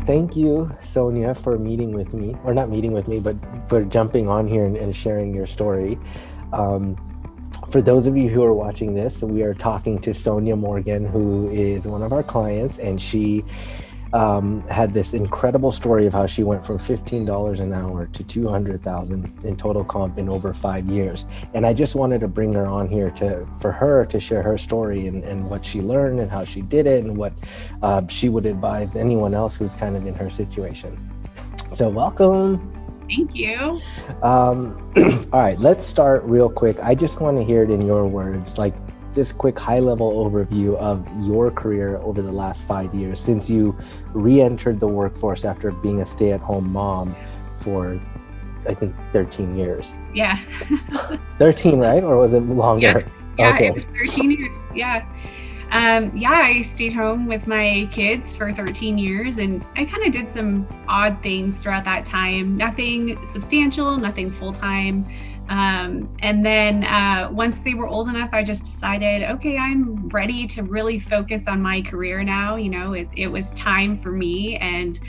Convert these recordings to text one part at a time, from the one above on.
Thank you, Sonya, for meeting with me, or not meeting with me, but for jumping on here and sharing your story. Um, for those of you who are watching this, we are talking to Sonya Morgan, who is one of our clients, and she had this incredible story of how she went from $15 an hour to 200,000 in total comp in over 5 years. And I just wanted to bring her on here for her to share her story and what she learned and how she did it and what she would advise anyone else who's kind of in her situation. So welcome. Thank you. All right, let's start real quick. I just want to hear it in your words, like this quick high-level overview of your career over the last 5 years since you re-entered the workforce after being a stay-at-home mom for, I think, 13 years. Yeah. 13, right? Or was it longer? Yeah, okay. It was 13 years. Yeah. I stayed home with my kids for 13 years, and I kind of did some odd things throughout that time. Nothing substantial, nothing full-time. And then once they were old enough, I just decided, okay, I'm ready to really focus on my career now. You know, it was time for me and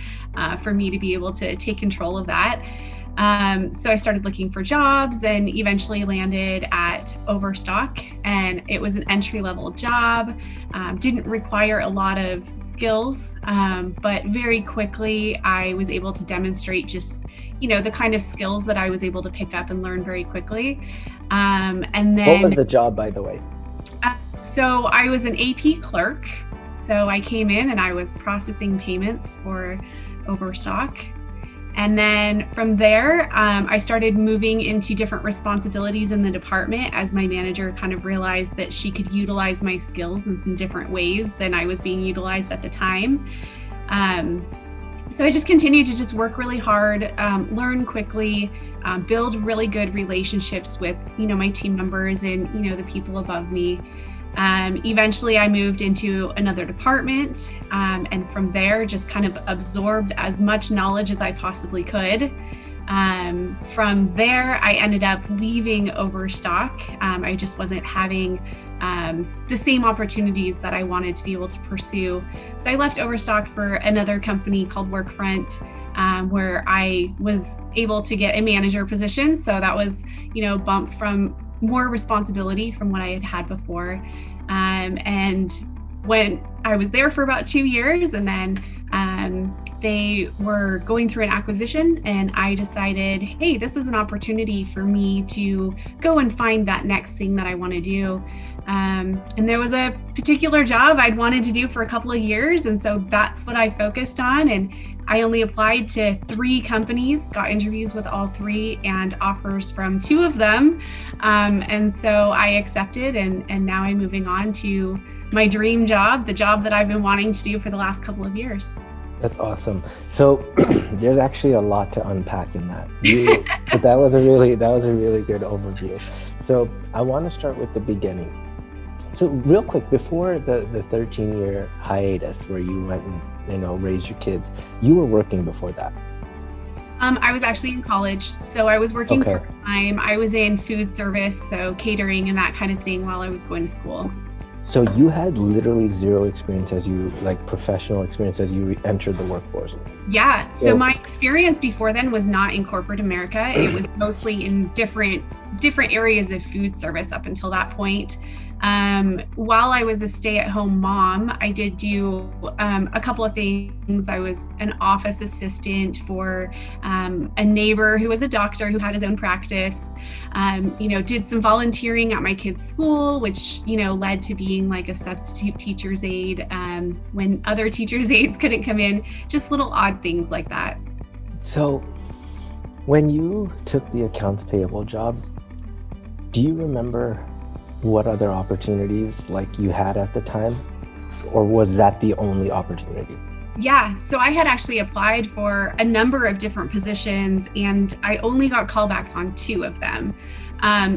for me to be able to take control of that. So I started looking for jobs and eventually landed at Overstock, and it was an entry-level job. Didn't require a lot of skills, but very quickly I was able to demonstrate just the kind of skills that I was able to pick up and learn very quickly. And then What was the job, by the way? So I was an AP clerk. So I came in and I was processing payments for Overstock. And then from there, I started moving into different responsibilities in the department as my manager kind of realized that she could utilize my skills in some different ways than I was being utilized at the time. So I just continued to just work really hard, learn quickly, build really good relationships with, my team members and, the people above me. Eventually I moved into another department, and from there just kind of absorbed as much knowledge as I possibly could. From there, I ended up leaving Overstock. I just wasn't having the same opportunities that I wanted to be able to pursue. So I left Overstock for another company called Workfront, where I was able to get a manager position. So that was, bumped from more responsibility from what I had had before. And when I was there for about 2 years, and then they were going through an acquisition, and I decided, hey, this is an opportunity for me to go and find that next thing that I want to do. And there was a particular job I'd wanted to do for a couple of years, and so that's what I focused on. And I only applied to 3 companies, got interviews with all 3 and offers from 2 of them. And so I accepted, and now I'm moving on to my dream job, the job that I've been wanting to do for the last couple of years. That's awesome. So there's actually a lot to unpack in that. But that was a really good overview. So I want to start with the beginning. So real quick, before the 13-year hiatus where you went and raised your kids, you were working before that. I was actually in college, so I was working part-time. I was in food service, so catering and that kind of thing while I was going to school. So you had literally zero experience professional experience as you entered the workforce. Yeah. So my experience before then was not in corporate America. It was mostly in different areas of food service up until that point. While I was a stay-at-home mom, I did do a couple of things. I was an office assistant for a neighbor who was a doctor who had his own practice. Did some volunteering at my kids' school, which, led to being like a substitute teacher's aide when other teacher's aides couldn't come in, just little odd things like that. So when you took the accounts payable job, do you remember what other opportunities you had at the time, or was that the only opportunity? Yeah, so I had actually applied for a number of different positions, and I only got callbacks on 2 of them.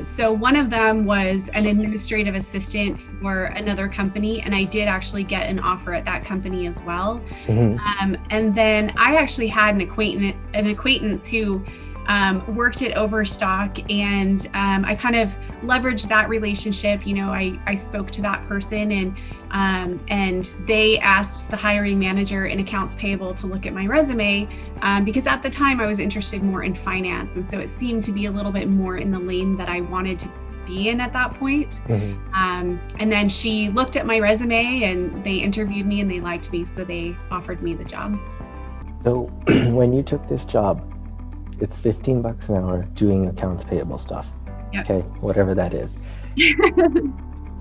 So one of them was an administrative assistant for another company, and I did actually get an offer at that company as well. Mm-hmm. And then I actually had an acquaintance who worked at Overstock, and I kind of leveraged that relationship. I spoke to that person, and they asked the hiring manager in accounts payable to look at my resume, because at the time I was interested more in finance, and so it seemed to be a little bit more in the lane that I wanted to be in at that point. And then she looked at my resume and they interviewed me and they liked me, so they offered me the job. So when you took this job, it's $15 an hour doing accounts payable stuff. Yep. Okay, whatever that is.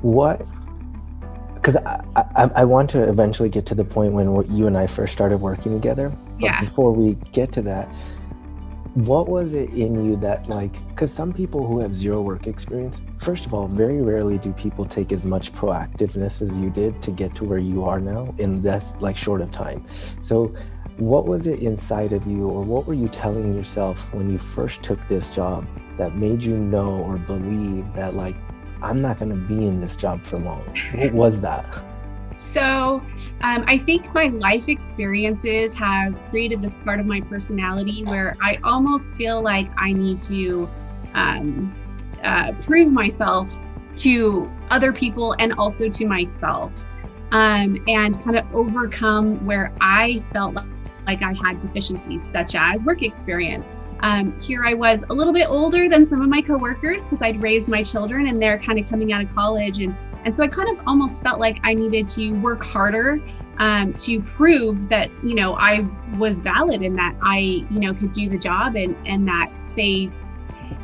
What? Because I want to eventually get to the point when you and I first started working together. But before we get to that, what was it in you that, like, because some people who have zero work experience, first of all, very rarely do people take as much proactiveness as you did to get to where you are now in this like short of time. So what was it inside of you, or what were you telling yourself when you first took this job that made you know or believe that, like, I'm not going to be in this job for long? What was that? So I think my life experiences have created this part of my personality where I almost feel like I need to prove myself to other people and also to myself, and kind of overcome where I felt like I had deficiencies, such as work experience. Here I was a little bit older than some of my coworkers because I'd raised my children and they're kind of coming out of college. And so I kind of almost felt like I needed to work harder to prove that, I was valid and that I, could do the job, and that they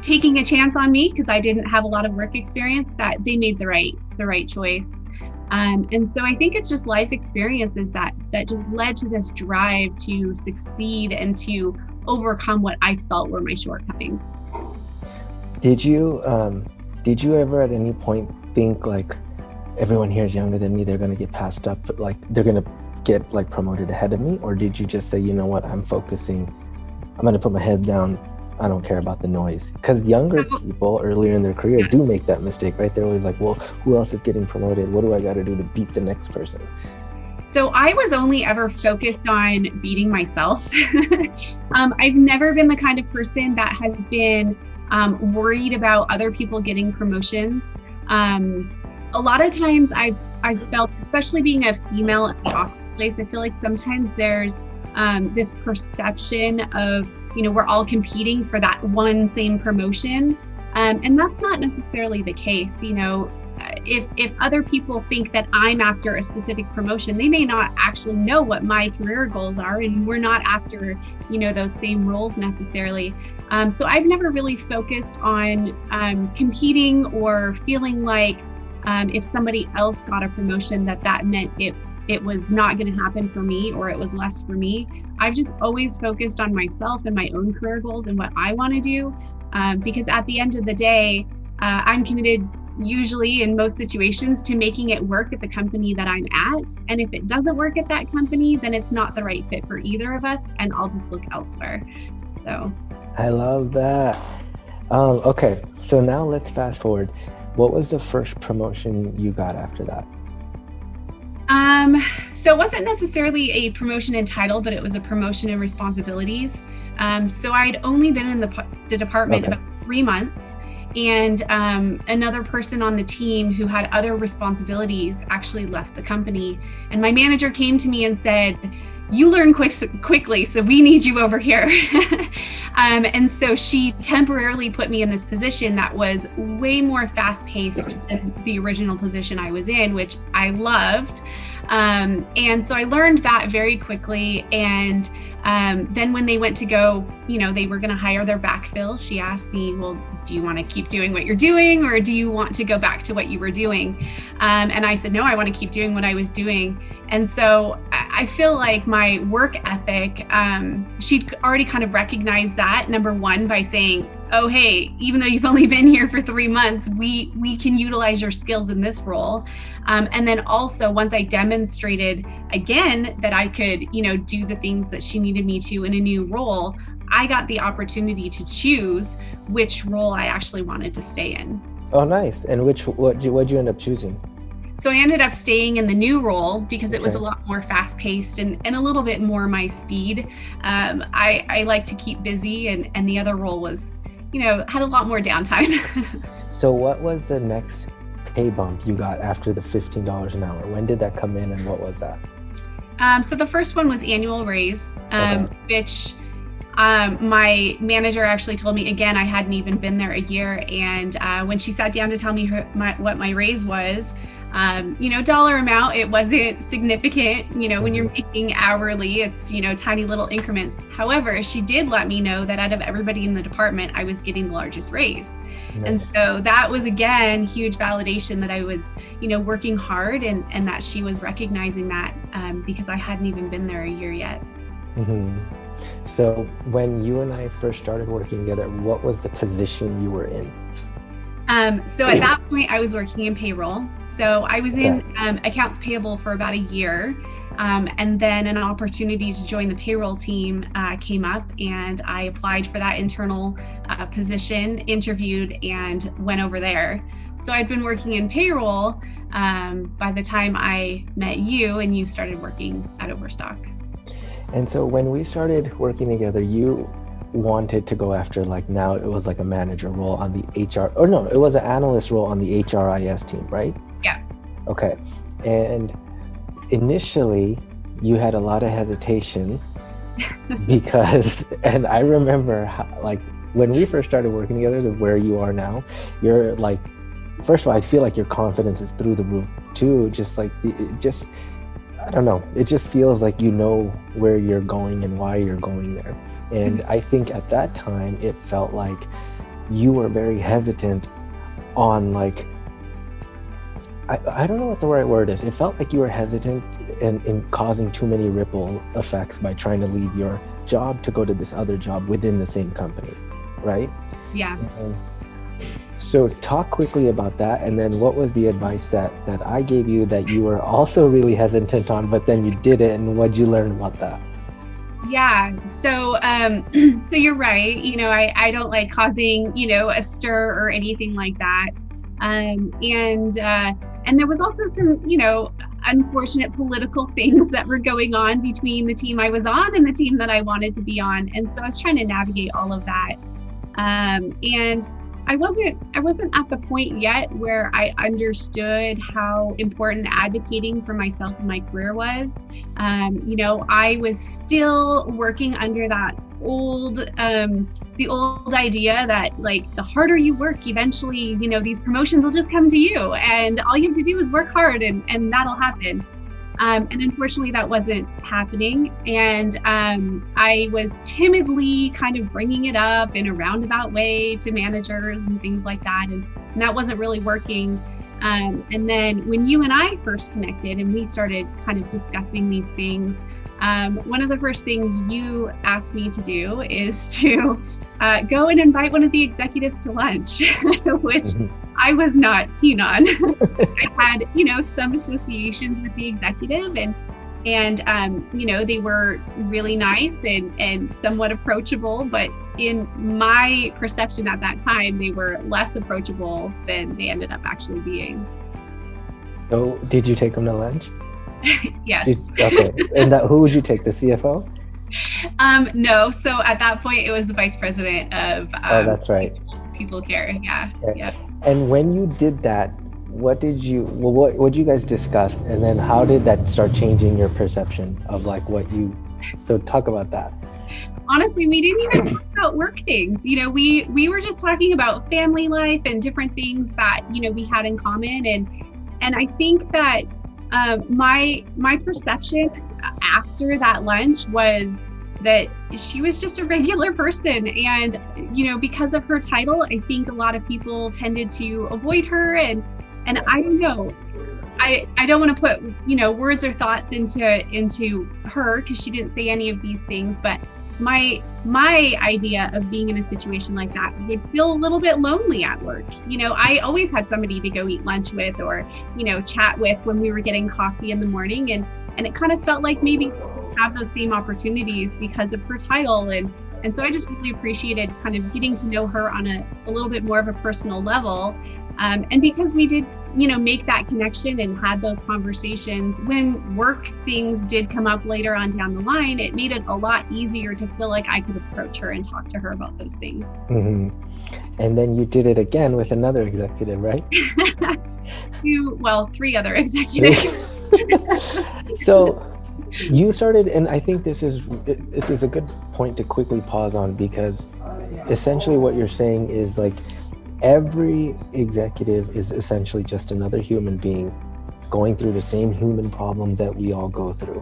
taking a chance on me because I didn't have a lot of work experience, that they made the right choice. And so I think it's just life experiences that just led to this drive to succeed and to overcome what I felt were my shortcomings. Did you ever at any point think, like, everyone here is younger than me, they're going to get passed up, like they're going to get like promoted ahead of me? Or did you just say, you know what, I'm going to put my head down, I don't care about the noise? Because younger people earlier in their career do make that mistake, right? They're always like, well, who else is getting promoted? What do I got to do to beat the next person? So I was only ever focused on beating myself. I've never been the kind of person that has been worried about other people getting promotions. A lot of times I've felt, especially being a female at the office place, I feel like sometimes there's this perception of, we're all competing for that one same promotion. And that's not necessarily the case. If other people think that I'm after a specific promotion, they may not actually know what my career goals are, and we're not after, those same roles necessarily. So I've never really focused on competing or feeling like if somebody else got a promotion that meant it was not going to happen for me, or it was less for me. I've just always focused on myself and my own career goals and what I want to do, because at the end of the day, I'm committed usually in most situations to making it work at the company that I'm at. And if it doesn't work at that company, then it's not the right fit for either of us, and I'll just look elsewhere. So I love that. Okay, so now let's fast forward. What was the first promotion you got after that? So it wasn't necessarily a promotion in title, but it was a promotion in responsibilities. So I'd only been in the department about 3 months, and another person on the team who had other responsibilities actually left the company. And my manager came to me and said, "You learn quickly, so we need you over here." And so she temporarily put me in this position that was way more fast-paced than the original position I was in, which I loved. And so I learned that very quickly. And then when they went to go, they were going to hire their backfill, she asked me, well, do you want to keep doing what you're doing, or do you want to go back to what you were doing? And I said, no, I want to keep doing what I was doing. And so I feel like my work ethic, she'd already kind of recognized that, number one, by saying, oh, hey, even though you've only been here for 3 months, we can utilize your skills in this role. And then also, once I demonstrated again that I could, do the things that she needed me to in a new role, I got the opportunity to choose which role I actually wanted to stay in. Oh, nice. And what'd you end up choosing? So I ended up staying in the new role because it was a Okay. lot more fast paced and a little bit more my speed. I like to keep busy, and the other role was, had a lot more downtime. So what was the next pay bump you got after the $15 an hour? When did that come in and what was that? So the first one was annual raise, Okay. which my manager actually told me, again, I hadn't even been there a year. And when she sat down to tell me what my raise was, dollar amount, it wasn't significant. When you're making hourly, it's, tiny little increments. However, she did let me know that out of everybody in the department, I was getting the largest raise. And Nice. so that was, again, huge validation that I was, working hard, and that she was recognizing that, because I hadn't even been there a year yet. hmm So when you and I first started working together, what was the position you were in? So at that point, I was working in payroll. So I was in accounts payable for about a year. And then an opportunity to join the payroll team came up, and I applied for that internal position, interviewed, and went over there. So I'd been working in payroll by the time I met you, and you started working at Overstock. And so when we started working together, you wanted to go after, like, now it was like a manager role on the HR, or no, it was an analyst role on the HRIS team, right? Yeah. Okay. And initially you had a lot of hesitation because, and I remember how, like, when we first started working together to where you are now, you're like, first of all, I feel like your confidence is through the roof too. Just like, I don't know, it just feels like you know where you're going and why you're going there. And I think at that time, it felt like you were very hesitant on, like, I don't know what the right word is. It felt like you were hesitant in causing too many ripple effects by trying to leave your job to go to this other job within the same company, right? Yeah. So talk quickly about that, and then what was the advice that I gave you that you were also really hesitant on, but then you did it, and what'd you learn about that? Yeah. So, so you're right. I don't like causing, a stir or anything like that. And there was also some, unfortunate political things that were going on between the team I was on and the team that I wanted to be on. And so I was trying to navigate all of that. And I wasn't at the point yet where I understood how important advocating for myself and my career was. I was still working under that the old idea that, like, the harder you work, eventually, these promotions will just come to you, and all you have to do is work hard, and that'll happen. And unfortunately, that wasn't happening. And I was timidly kind of bringing it up in a roundabout way to managers and things like that. And that wasn't really working. And then when you and I first connected and we started kind of discussing these things, one of the first things you asked me to do is to go and invite one of the executives to lunch, which I was not keen on. I had, some associations with the executive, and they were really nice and somewhat approachable, but in my perception at that time, they were less approachable than they ended up actually being. So did you take them to lunch? Yes. Okay. And who would you take, the CFO? No. So at that point, it was the vice president of Oh, that's right. People care. Yeah. Okay. Yeah. And when you did that, what did you guys discuss? And then how did that start changing your perception of, like, so talk about that. Honestly, we didn't even talk about work things. We were just talking about family life and different things that, we had in common. And I think that my perception after that lunch was that she was just a regular person. And, because of her title, I think a lot of people tended to avoid her. And I don't know, I don't want to put, words or thoughts into her, because she didn't say any of these things. But my idea of being in a situation like that would feel a little bit lonely at work. I always had somebody to go eat lunch with, or, chat with when we were getting coffee in the morning. And it kind of felt like maybe have those same opportunities because of her title. And so I just really appreciated kind of getting to know her on a little bit more of a personal level. And because we did, make that connection and had those conversations. When work things did come up later on down the line, it made it a lot easier to feel like I could approach her and talk to her about those things. Mm-hmm. And then you did it again with another executive, right? Three other executives. So you started, and I think this is a good point to quickly pause on, because essentially what you're saying is like every executive is essentially just another human being going through the same human problems that we all go through.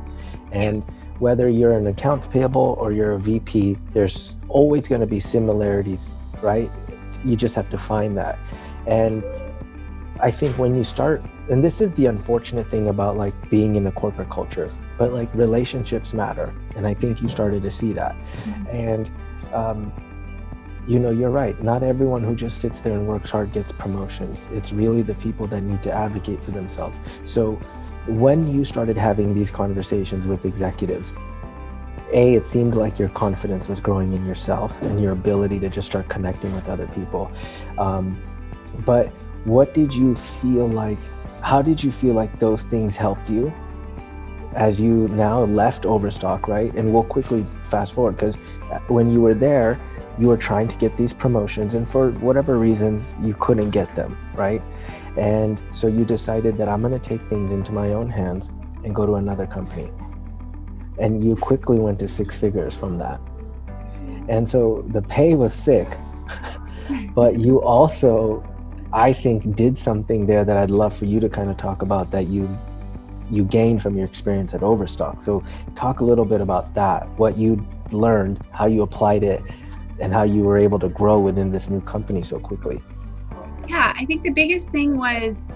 And whether you're an accounts payable or you're a VP, there's always going to be similarities, right? You just have to find that. And I think when you start, and this is the unfortunate thing about like being in a corporate culture, but like relationships matter. And I think you started to see that. And you're right. Not everyone who just sits there and works hard gets promotions. It's really the people that need to advocate for themselves. So when you started having these conversations with executives, it seemed like your confidence was growing in yourself and your ability to just start connecting with other people. But what did you feel like, how did you feel like those things helped you as you now left Overstock, right? And we'll quickly fast forward, because when you were there, you were trying to get these promotions, and for whatever reasons, you couldn't get them, right? And so you decided that I'm going to take things into my own hands and go to another company. And you quickly went to 6 figures from that. And so the pay was sick, but you also, I think, did something there that I'd love for you to kind of talk about, that you gained from your experience at Overstock. So talk a little bit about that, what you learned, how you applied it, and how you were able to grow within this new company so quickly. Yeah, I think the biggest thing was,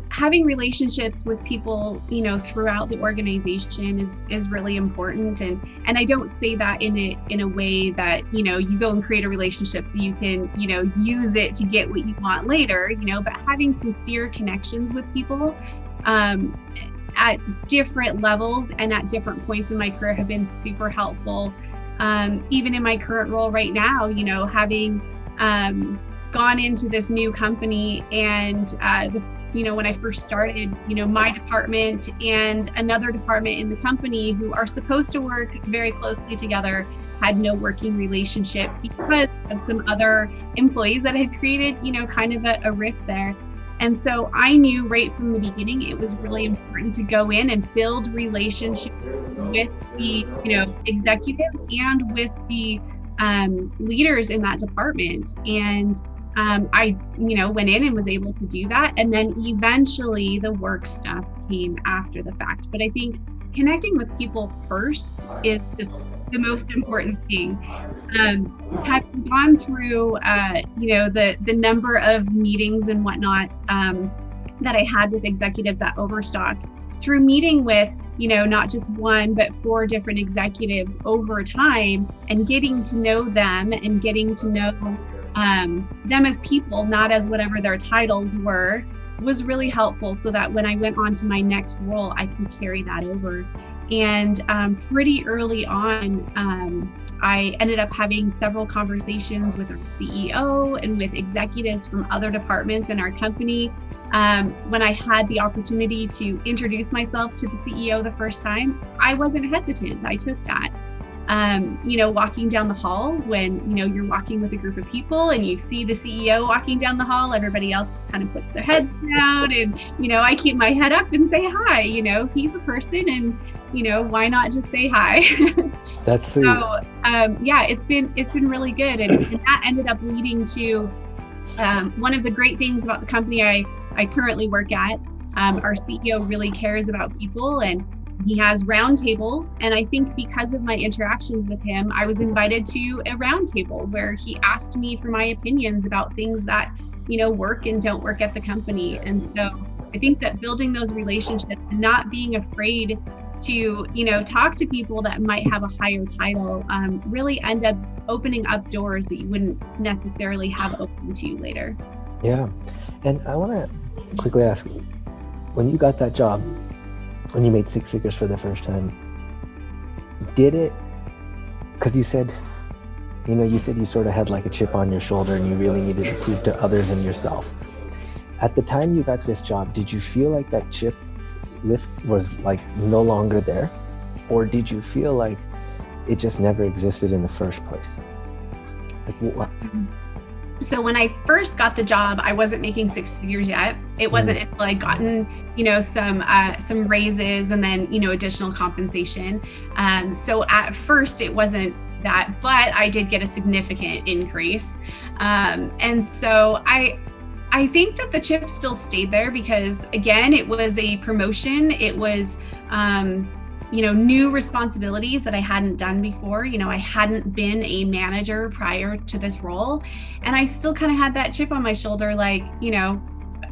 having relationships with people, throughout the organization is really important. And I don't say that in a way that, you go and create a relationship so you can, use it to get what you want later, but having sincere connections with people at different levels and at different points in my career have been super helpful. Even in my current role right now, having gone into this new company, and when I first started, my department and another department in the company who are supposed to work very closely together had no working relationship because of some other employees that had created, kind of a rift there. And so I knew right from the beginning, it was really important to go in and build relationships with the, executives and with the leaders in that department. And I, went in and was able to do that. And then eventually the work stuff came after the fact. But I think connecting with people first is just the most important thing. Having gone through, the number of meetings and whatnot that I had with executives at Overstock, through meeting with, not just one, but 4 different executives over time, and getting to know them and getting to know them as people, not as whatever their titles were, was really helpful, so that when I went on to my next role, I can carry that over. And pretty early on, I ended up having several conversations with our CEO and with executives from other departments in our company. When I had the opportunity to introduce myself to the CEO the first time, I wasn't hesitant. I took that. Walking down the halls, when, you're walking with a group of people and you see the CEO walking down the hall, everybody else just kind of puts their heads down, and, I keep my head up and say hi. He's a person, and, why not just say hi? That's sweet. So, it's been really good. And that ended up leading to one of the great things about the company I currently work at. Our CEO really cares about people, and he has roundtables. And I think because of my interactions with him, I was invited to a roundtable where he asked me for my opinions about things that, work and don't work at the company. And so I think that building those relationships and not being afraid to, talk to people that might have a higher title, really end up opening up doors that you wouldn't necessarily have open to you later. Yeah. And I want to quickly ask, when you got that job, when you made 6 figures for the first time, did it, because you said you sort of had like a chip on your shoulder and you really needed to prove to others and yourself. At the time you got this job, did you feel like that chip lift was like no longer there? Or did you feel like it just never existed in the first place? Like what? So when I first got the job, I wasn't making six figures yet. It wasn't until I gotten, some raises and then, additional compensation. So at first it wasn't that, but I did get a significant increase. And so I think that the chip still stayed there because, again, it was a promotion. It was, new responsibilities that I hadn't done before. I hadn't been a manager prior to this role. And I still kind of had that chip on my shoulder, like,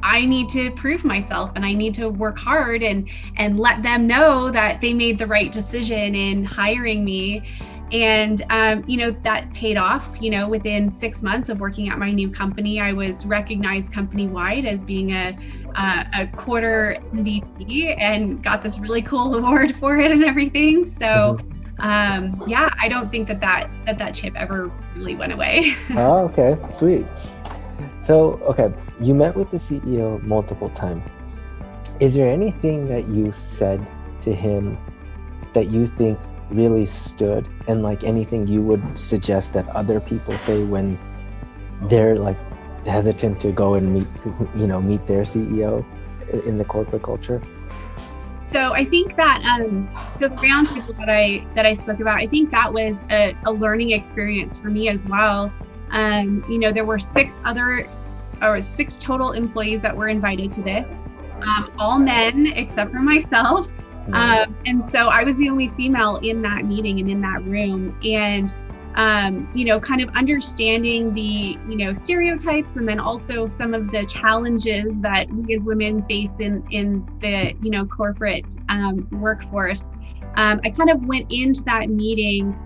I need to prove myself and I need to work hard and let them know that they made the right decision in hiring me. And, that paid off. Within 6 months of working at my new company, I was recognized company-wide as being a quarter MVP and got this really cool award for it and everything. So, I don't think that chip ever really went away. Oh, okay, sweet. So, okay, you met with the CEO multiple times. Is there anything that you said to him that you think really stood, and like anything you would suggest that other people say when they're like hesitant to go and meet their CEO in the corporate culture? So I think that so the roundtable that I spoke about, I think that was a learning experience for me as well. There were six total employees that were invited to this, all men except for myself. And so I was the only female in that meeting and in that room. And, kind of understanding the, stereotypes and then also some of the challenges that we as women face in the, corporate workforce. I kind of went into that meeting,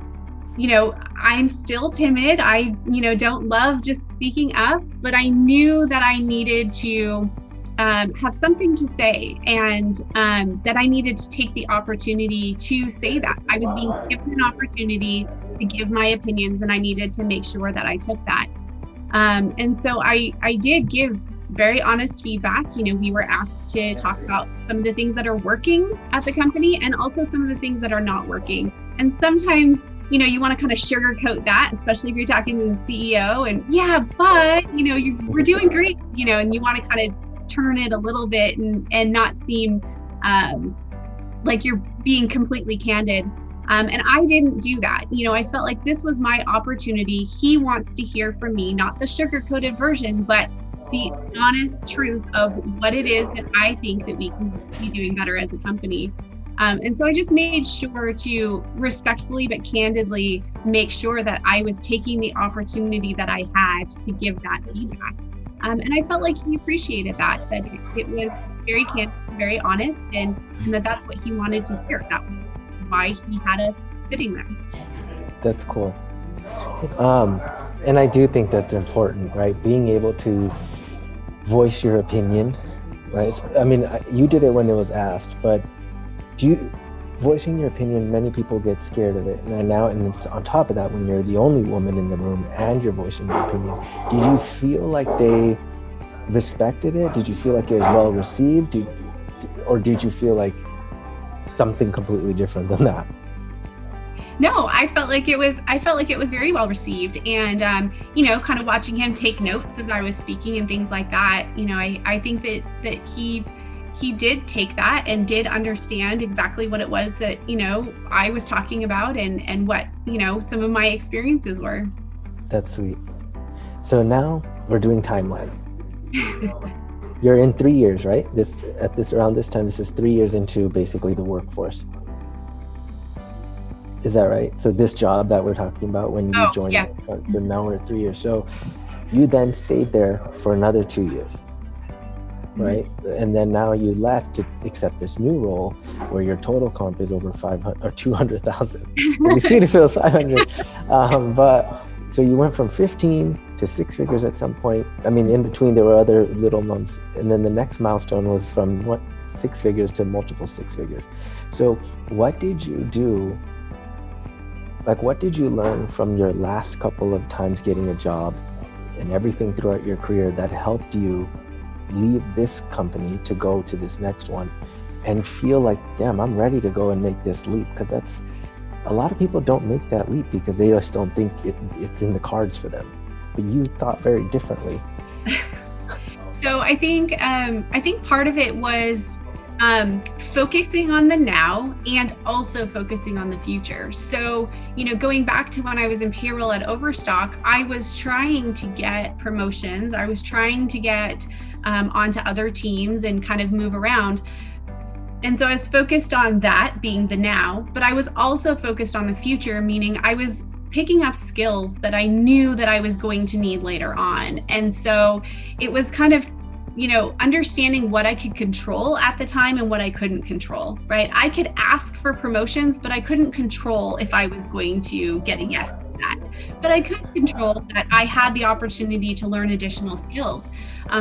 I'm still timid. I, don't love just speaking up, but I knew that I needed to have something to say, and that I needed to take the opportunity to say that. I was being given an opportunity to give my opinions, and I needed to make sure that I took that. And so I did give very honest feedback. We were asked to talk about some of the things that are working at the company and also some of the things that are not working. And sometimes, you want to kind of sugarcoat that, especially if you're talking to the CEO and but, we're doing great, and you want to kind of turn it a little bit and not seem like you're being completely candid. And I didn't do that. I felt like this was my opportunity. He wants to hear from me, not the sugar-coated version, but the honest truth of what it is that I think that we can be doing better as a company. And so I just made sure to respectfully but candidly make sure that I was taking the opportunity that I had to give that feedback. And I felt like he appreciated that it was very candid, very honest, and that's what he wanted to hear. That was why he had us sitting there. That's cool. And I do think that's important, right? Being able to voice your opinion, right? I mean, you did it when it was asked, but voicing your opinion, many people get scared of it. And it's on top of that, when you're the only woman in the room and you're voicing your opinion, did you feel like they respected it? Did you feel like it was well received? Or did you feel like something completely different than that? No, I felt like it was very well received, and kind of watching him take notes as I was speaking and things like that. I think that he did take that and did understand exactly what it was that I was talking about and what some of my experiences were. That's sweet. So now we're doing timeline. You're in 3 years, right? Around this time, this is 3 years into basically the workforce. Is that right? So this job that we're talking about when you joined, yeah. So now we're at 3 years. So you then stayed there for another 2 years, right? And then now you left to accept this new role where your total comp is over 500 or 200,000. You see it feels 500. But so you went from 15 to 6 figures at some point. I mean, in between there were other little months, and then the next milestone was from 6 figures to multiple 6 figures. So what did you do? Like, what did you learn from your last couple of times getting a job and everything throughout your career that helped you leave this company to go to this next one and feel like, damn, I'm ready to go and make this leap? Because that's, a lot of people don't make that leap because they just don't think it's in the cards for them. But you thought very differently. So I think part of it was focusing on the now and also focusing on the future. So, going back to when I was in payroll at Overstock, I was trying to get promotions. I was trying to get onto other teams and kind of move around. And so I was focused on that being the now, but I was also focused on the future, meaning I was picking up skills that I knew that I was going to need later on. And so it was kind of, understanding what I could control at the time and what I couldn't control, right? I could ask for promotions, but I couldn't control if I was going to get a yes to that. But I could control that I had the opportunity to learn additional skills.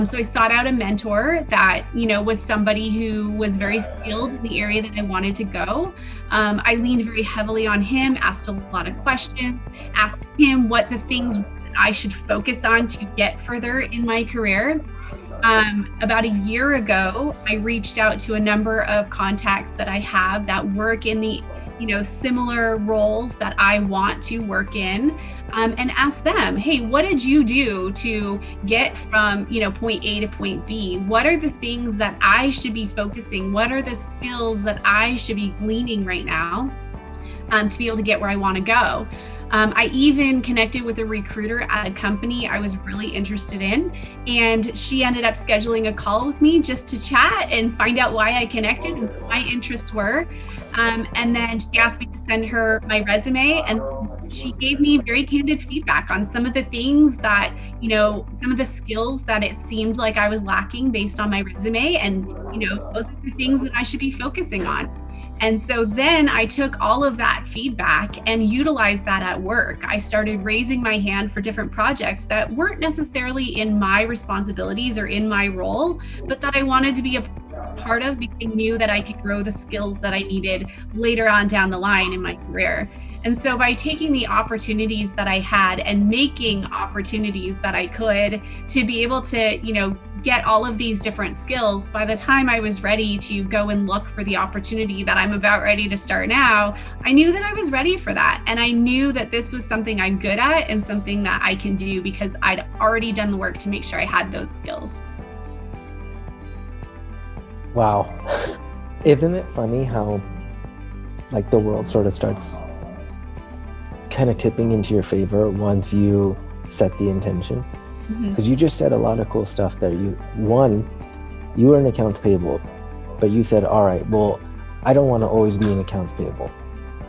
So I sought out a mentor that, was somebody who was very skilled in the area that I wanted to go. I leaned very heavily on him, asked a lot of questions, asked him what the things that I should focus on to get further in my career. About a year ago, I reached out to a number of contacts that I have that work in the, similar roles that I want to work in, and ask them, hey, what did you do to get from, point A to point B? What are the things that I should be focusing? What are the skills that I should be gleaning right now, to be able to get where I want to go? I even connected with a recruiter at a company I was really interested in, and she ended up scheduling a call with me just to chat and find out why I connected and what my interests were. And then she asked me to send her my resume, and she gave me very candid feedback on some of the things that, some of the skills that it seemed like I was lacking based on my resume, and, those are the things that I should be focusing on. And so then I took all of that feedback and utilized that at work. I started raising my hand for different projects that weren't necessarily in my responsibilities or in my role, but that I wanted to be a part of because I knew that I could grow the skills that I needed later on down the line in my career. And so by taking the opportunities that I had and making opportunities that I could to be able to, get all of these different skills, by the time I was ready to go and look for the opportunity that I'm about ready to start now, I knew that I was ready for that. And I knew that this was something I'm good at and something that I can do because I'd already done the work to make sure I had those skills. Wow. Isn't it funny how the world sort of starts kind of tipping into your favor once you set the intention? Because you just said a lot of cool stuff there. You were in accounts payable, but you said, all right, well, I don't want to always be in accounts payable,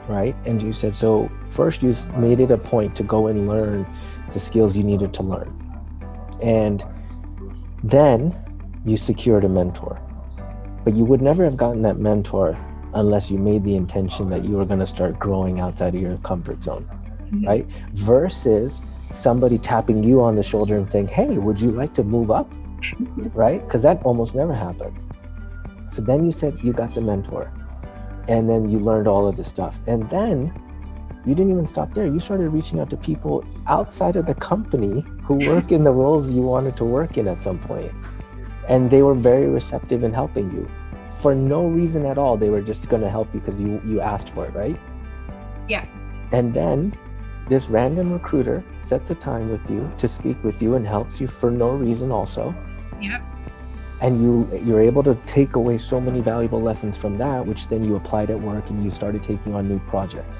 right? And you said, so first you made it a point to go and learn the skills you needed to learn. And then you secured a mentor. But you would never have gotten that mentor unless you made the intention that you were going to start growing outside of your comfort zone, right? Versus somebody tapping you on the shoulder and saying, hey, would you like to move up, right? Because that almost never happens. So then you said you got the mentor, and then you learned all of this stuff. And then you didn't even stop there. You started reaching out to people outside of the company who work in the roles you wanted to work in at some point. And they were very receptive in helping you. For no reason at all, they were just going to help you because you asked for it, right? Yeah. And then this random recruiter sets a time with you to speak with you and helps you for no reason also. Yep. And you're able to take away so many valuable lessons from that, which then you applied at work and you started taking on new projects.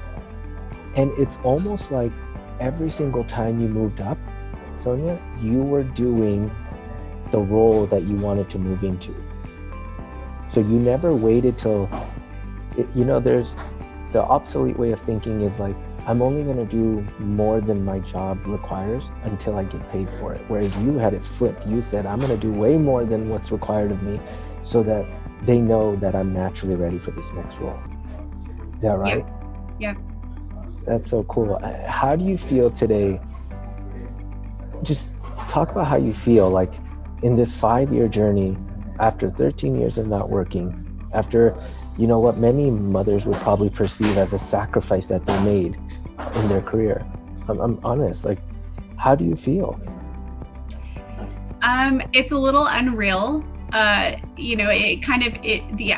And it's almost like every single time you moved up, Sonya, you were doing the role that you wanted to move into. So you never waited till, there's the obsolete way of thinking is like, I'm only going to do more than my job requires until I get paid for it. Whereas you had it flipped. You said, I'm going to do way more than what's required of me so that they know that I'm naturally ready for this next role. Is that right? Yeah. That's so cool. How do you feel today? Just talk about how you feel like in this 5-year journey, after 13 years of not working, after, what many mothers would probably perceive as a sacrifice that they made in their career. I'm honest, how do you feel? It's a little unreal. The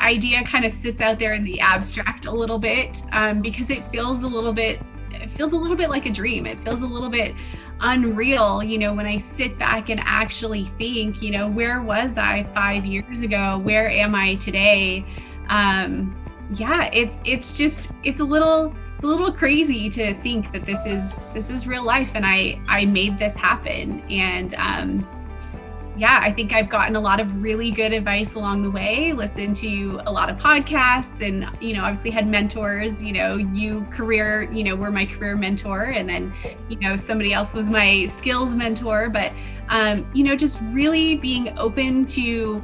idea kind of sits out there in the abstract a little bit, because it feels a little bit like a dream. It feels a little bit unreal, when I sit back and actually think, where was I 5 years ago? Where am I today? It's a little crazy to think that this is real life, and I made this happen. And I think I've gotten a lot of really good advice along the way, listened to a lot of podcasts, and, obviously had mentors. Career, were my career mentor, and then, somebody else was my skills mentor. But, just really being open to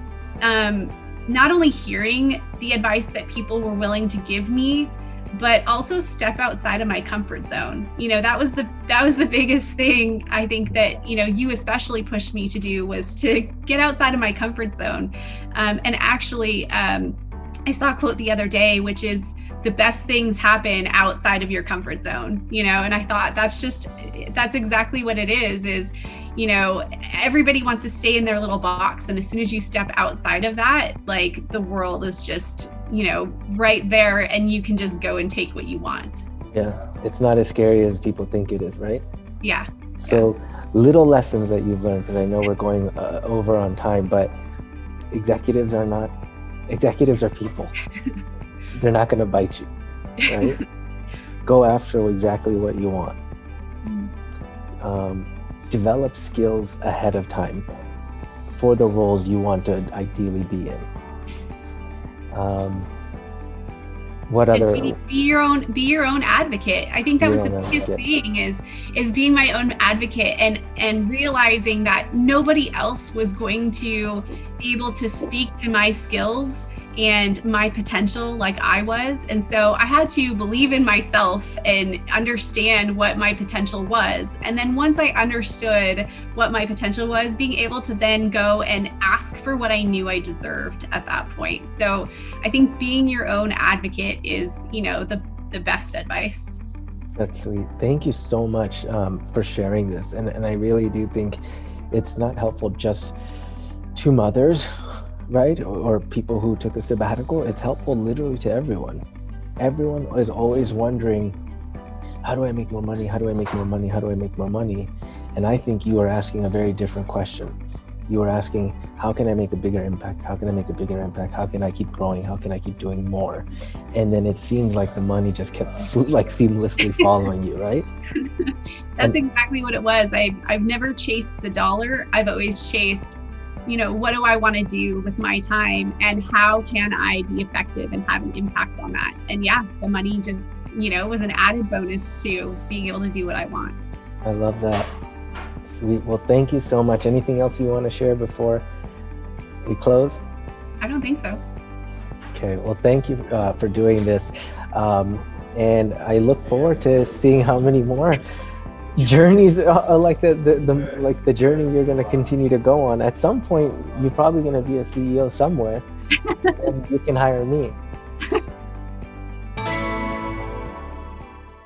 not only hearing the advice that people were willing to give me, but also step outside of my comfort zone. That was the biggest thing I think that, you especially pushed me to do, was to get outside of my comfort zone. And actually, I saw a quote the other day, which is, the best things happen outside of your comfort zone, and I thought that's exactly what it is, everybody wants to stay in their little box. And as soon as you step outside of that, like, the world is just, right there, and you can just go and take what you want. Yeah, it's not as scary as people think it is, right? Yeah. So little lessons that you've learned, because I know we're going over on time, but executives are people. They're not going to bite you, right? Go after exactly what you want. Develop skills ahead of time for the roles you want to ideally be in. What other? Be your own advocate. I think that was the biggest thing, is being my own advocate, and realizing that nobody else was going to be able to speak to my skills and my potential like I was. And so I had to believe in myself and understand what my potential was. And then once I understood what my potential was, being able to then go and ask for what I knew I deserved at that point. So I think being your own advocate is, the best advice. That's sweet. Thank you so much for sharing this. And I really do think it's not helpful just to mothers, right? Or people who took a sabbatical. It's helpful literally to everyone. Everyone is always wondering, how do I make more money? How do I make more money? How do I make more money? And I think you are asking a very different question. You are asking, how can I make a bigger impact? How can I make a bigger impact? How can I keep growing? How can I keep doing more? And then it seems like the money just kept seamlessly following you, right? That's exactly what it was. I've never chased the dollar. I've always chased, what do I want to do with my time, and how can I be effective and have an impact on that? And the money just, was an added bonus to being able to do what I want. I love that. Sweet. Well, thank you so much. Anything else you want to share before we close? I don't think so. Okay. Well, thank you for doing this. And I look forward to seeing how many more journeys like the journey you're going to continue to go on. At some point, you're probably going to be a CEO somewhere, and you can hire me.